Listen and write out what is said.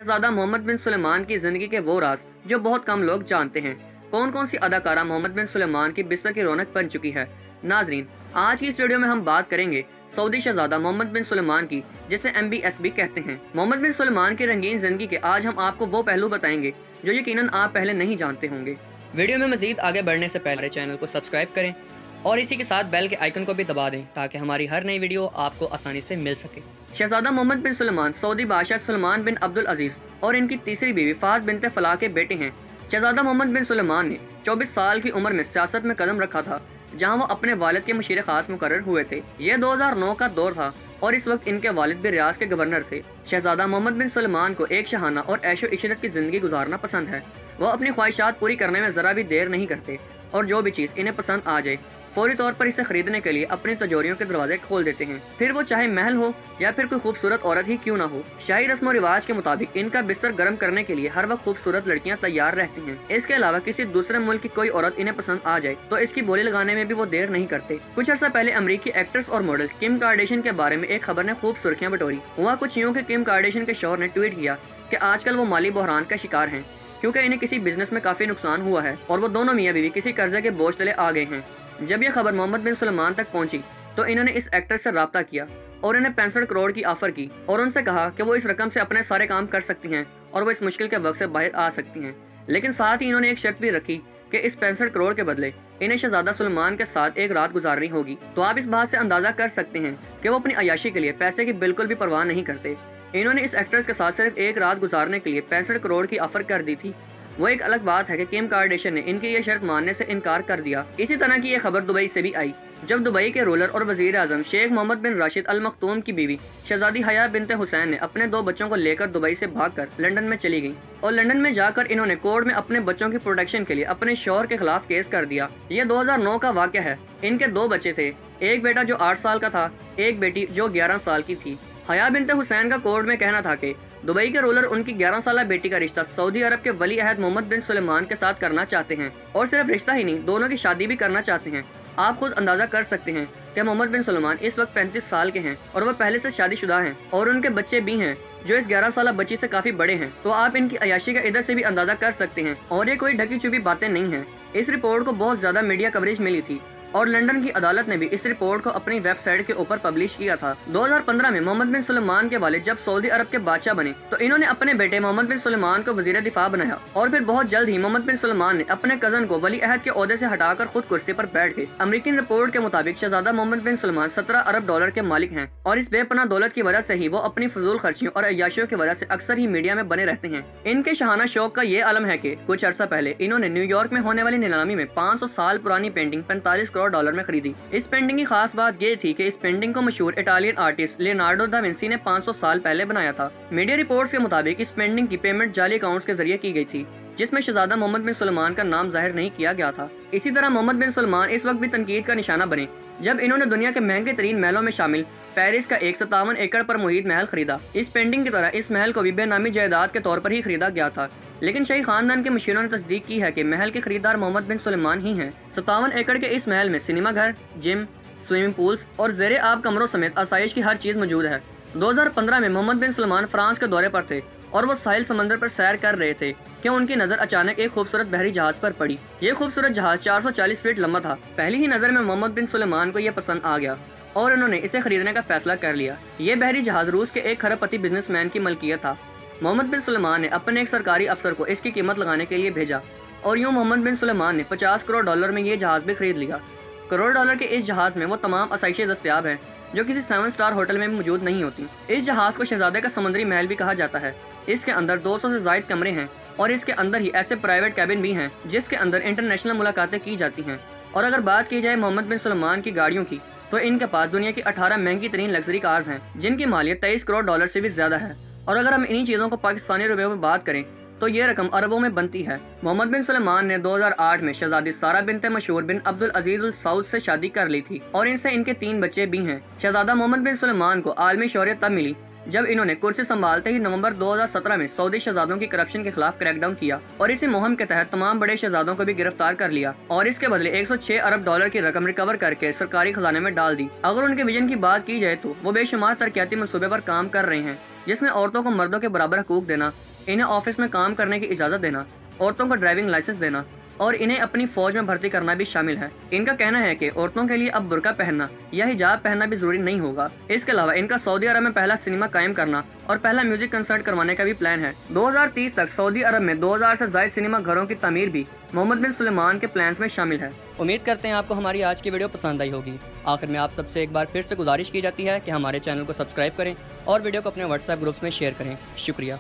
शहजादा मोहम्मद बिन सुलेमान की जिंदगी के वो राज जो बहुत कम लोग जानते हैं। कौन कौन सी अदाकारा मोहम्मद बिन सुलेमान की बिस्तर की रौनक बन चुकी है। नाजरीन, आज की इस वीडियो में हम बात करेंगे सऊदी शहजादा मोहम्मद बिन सुलेमान की, जिसे MBS भी कहते हैं। मोहम्मद बिन सुलेमान की रंगीन जिंदगी के आज हम आपको वो पहलू बताएंगे जो यकीनन आप पहले नहीं जानते होंगे। वीडियो में मजीद आगे बढ़ने से पहले चैनल को सब्सक्राइब करें और इसी के साथ बेल के आइकन को भी दबा दें ताकि हमारी हर नई वीडियो आपको आसानी से मिल सके। शहजादा मोहम्मद बिन सुलेमान सऊदी बादशाह सलमान बिन अब्दुल अजीज और इनकी तीसरी बीवी फात बिनते फलाह के बेटे हैं। शहजादा मोहम्मद बिन सुलेमान ने 24 साल की उम्र में सियासत में कदम रखा था, जहां वो अपने वालिद के मुशीर खास मुकर्रर हुए थे। यह 2009 का दौर था और इस वक्त इनके वालिद भी रियाज के गवर्नर थे। शहजादा मोहम्मद बिन सुलेमान को एक शहाना और ऐशो इशरत की जिंदगी गुजारना पसंद है। वह अपनी ख्वाहिशात पूरी करने में जरा भी देर नहीं करते और जो भी चीज़ इन्हें पसंद आ जाए फौरी तौर पर इसे खरीदने के लिए अपनी तिजोरियों के दरवाजे खोल देते हैं, फिर वो चाहे महल हो या फिर कोई खूबसूरत औरत ही क्यों ना हो। शाही रस्म और रिवाज के मुताबिक इनका बिस्तर गर्म करने के लिए हर वक्त खूबसूरत लड़कियां तैयार रहती हैं। इसके अलावा किसी दूसरे मुल्क की कोई औरत इन्हें पसंद आ जाए तो इसकी बोली लगाने में भी वो देर नहीं करते। कुछ अर्सा पहले अमेरिकी एक्ट्रेस और मॉडल किम कार्दाशियन के बारे में एक खबर ने खूब सुर्खियां बटोरी। हुआ कुछ यूं कि किम कार्दाशियन के शौहर ने ट्वीट किया कि आजकल वो माली बहरान का शिकार हैं क्योंकि इन्हें किसी बिजनेस में काफी नुकसान हुआ है और वो दोनों मियाँ बीवी किसी कर्जे के बोझ तले आ गए हैं। जब यह खबर मोहम्मद बिन सुलेमान तक पहुंची तो इन्होंने इस एक्टर से रब्ता किया और इन्हें 65 करोड़ की ऑफर की और उनसे कहा कि वो इस रकम से अपने सारे काम कर सकती हैं और वो इस मुश्किल के वक्त से बाहर आ सकती हैं। लेकिन साथ ही इन्होंने एक शर्त भी रखी कि इस 65 करोड़ के बदले इन्हें शहजादा सुलेमान के साथ एक रात गुजारनी होगी। तो आप इस बात से अंदाजा कर सकते हैं कि वो अपनी अय्याशी के लिए पैसे की बिल्कुल भी परवाह नहीं करते। इन्होंने इस एक्ट्रेस के साथ सिर्फ एक रात गुजारने के लिए 65 करोड़ की ऑफर कर दी थी। वो एक अलग बात है कि किम कार्दाशियन ने इनकी ये शर्त मानने से इनकार कर दिया। इसी तरह की ये खबर दुबई से भी आई, जब दुबई के रूलर और वजीर आजम शेख मोहम्मद बिन राशिद अल मखतूम की बीवी शहजादी हया बिनते हुसैन ने अपने 2 बच्चों को लेकर दुबई से भागकर लंदन में चली गई और लंदन में जाकर इन्होंने कोर्ट में अपने बच्चों की प्रोटेक्शन के लिए अपने शौहर के खिलाफ केस कर दिया। ये 2009 का वाक़या है। इनके 2 बच्चे थे, एक बेटा जो 8 साल का था, एक बेटी जो 11 साल की थी। हया बिनते हुसैन का कोर्ट में कहना था कि दुबई के रूलर उनकी 11 साल बेटी का रिश्ता सऊदी अरब के वली अहद मोहम्मद बिन सुलेमान के साथ करना चाहते हैं और सिर्फ रिश्ता ही नहीं, दोनों की शादी भी करना चाहते हैं। आप खुद अंदाजा कर सकते हैं कि मोहम्मद बिन सुलेमान इस वक्त 35 साल के हैं और वह पहले से शादीशुदा हैं और उनके बच्चे भी हैं जो इस 11 साल बच्ची से काफी बड़े हैं। तो आप इनकी अय्याशी का इधर से भी अंदाजा कर सकते हैं और ये कोई ढकी छुपी बातें नहीं है। इस रिपोर्ट को बहुत ज्यादा मीडिया कवरेज मिली थी और लंदन की अदालत ने भी इस रिपोर्ट को अपनी वेबसाइट के ऊपर पब्लिश किया था। 2015 में मोहम्मद बिन सुलेमान के वालिद जब सऊदी अरब के बादशाह बने तो इन्होंने अपने बेटे मोहम्मद बिन सुलेमान को वजीर दिफा बनाया और फिर बहुत जल्द ही मोहम्मद बिन सुलेमान ने अपने कजन को वली अहद के ओहदे से हटाकर खुद कुर्सी पर बैठ गए। अमेरिकी रिपोर्ट के मुताबिक शहजादा मोहम्मद बिन सुलेमान 17 अरब डॉलर के मालिक हैं और इस बेपनाह दौलत की वजह से ही वो अपनी फजूल खर्चियों और अय्याशियों की वजह से अक्सर ही मीडिया में बने रहते हैं। इनके शहाना शौक का ये आलम है कि कुछ अर्सा पहले इन्होंने न्यूयॉर्क में होने वाली नीलामी में 500 साल पुरानी पेंटिंग 45 करोड़ डॉलर में खरीदी। इस पेंटिंग की खास बात ये थी कि इस पेंटिंग को मशहूर Italian artist Leonardo da Vinci ने 500 साल पहले बनाया था। मीडिया रिपोर्ट्स के मुताबिक इस पेंटिंग की पेमेंट जाली अकाउंट्स के जरिए की गई थी जिसमें शहजादा मोहम्मद बिन सुलेमान का नाम जाहिर नहीं किया गया था। इसी तरह मोहम्मद बिन सुलेमान इस वक्त भी तनकीद का निशाना बने जब इन्होंने दुनिया के महंगे तरीन महलों में शामिल पेरिस का एक 57 एकड़ पर मुहित महल खरीदा। इस पेंटिंग की तरह इस महल को भी बेनामी जायदाद के तौर पर ही खरीदा गया था, लेकिन शाही खानदान के मशीरों ने तस्दीक की है कि महल के खरीदार मोहम्मद बिन सुलेमान ही हैं। 57 एकड़ के इस महल में सिनेमा घर, जिम, स्विमिंग पूल्स और ज़ेरे आब कमरों समेत आसाइश की हर चीज़ मौजूद है। 2015 में मोहम्मद बिन सुलेमान फ्रांस के दौरे पर थे और वो साहिल समंदर पर सैर कर रहे थे कि उनकी नज़र अचानक एक खूबसूरत बहरी जहाज पर पड़ी। ये खूबसूरत जहाज 440 फीट लंबा था। पहली ही नज़र में मोहम्मद बिन सुलेमान को यह पसंद आ गया और उन्होंने इसे खरीदने का फैसला कर लिया। ये बहरी जहाज रूस के एक खरबपति बिजनेसमैन की मलकियत था। मोहम्मद बिन सुलेमान ने अपने एक सरकारी अफसर को इसकी कीमत लगाने के लिए भेजा और यूँ मोहम्मद बिन सुलेमान ने 50 करोड़ डॉलर में ये जहाज भी खरीद लिया। करोड़ डॉलर के इस जहाज में वो तमाम आसाइशें दस्तयाब हैं जो किसी 7 स्टार होटल में भी मौजूद नहीं होती। इस जहाज को शहजादे का समुद्री महल भी कहा जाता है। इसके अंदर 200 से ज्यादा कमरे हैं और इसके अंदर ही ऐसे प्राइवेट कैबिन भी हैं जिसके अंदर इंटरनेशनल मुलाकातें की जाती हैं। और अगर बात की जाए मोहम्मद बिन सुलेमान की गाड़ियों की तो इनके पास दुनिया की 18 महंगी तरीन लग्जरी कार्स हैं जिनकी मालियत 23 करोड़ डॉलर से भी ज्यादा है। और अगर हम इन्हीं चीज़ों को पाकिस्तानी रुपयों में बात करें तो ये रकम अरबों में बनती है। मोहम्मद बिन सुलेमान ने 2008 में शहजादी सारा बिनते मशहूर बिन अब्दुल अजीज अल सऊद से शादी कर ली थी और इनसे इनके 3 बच्चे भी हैं। शहजादा मोहम्मद बिन सुलेमान को आलमी शोहरत तब मिली जब इन्होंने कुर्सी संभालते ही नवंबर 2017 में सऊदी शहजादों की करप्शन के खिलाफ क्रैकडाउन किया और इसी मुहिम के तहत तमाम बड़े शहजादों को भी गिरफ्तार कर लिया और इसके बदले 106 अरब डॉलर की रकम रिकवर करके सरकारी खजाने में डाल दी। अगर उनके विजन की बात की जाए तो वो बेशुमार तरक्याती मंसूबे पर काम कर रहे हैं जिसमें औरतों को मर्दों के बराबर हकूक देना, इन्हें ऑफिस में काम करने की इजाज़त देना, औरतों को ड्राइविंग लाइसेंस देना और इन्हें अपनी फौज में भर्ती करना भी शामिल है। इनका कहना है कि औरतों के लिए अब बुर्का पहनना या हिजाब पहनना भी जरूरी नहीं होगा। इसके अलावा इनका सऊदी अरब में पहला सिनेमा कायम करना और पहला म्यूजिक कंसर्ट करवाने का भी प्लान है। 2030 तक सऊदी अरब में 2000 से ज्यादा सिनेमा घरों की तमीर भी मोहम्मद बिन सुलेमान के प्लान्स में शामिल है। उम्मीद करते हैं आपको हमारी आज की वीडियो पसंद आई होगी। आखिर में आप सबसे एक बार फिर से गुजारिश की जाती है कि हमारे चैनल को सब्सक्राइब करें और वीडियो को अपने व्हाट्सएप ग्रुप्स में शेयर करें। शुक्रिया।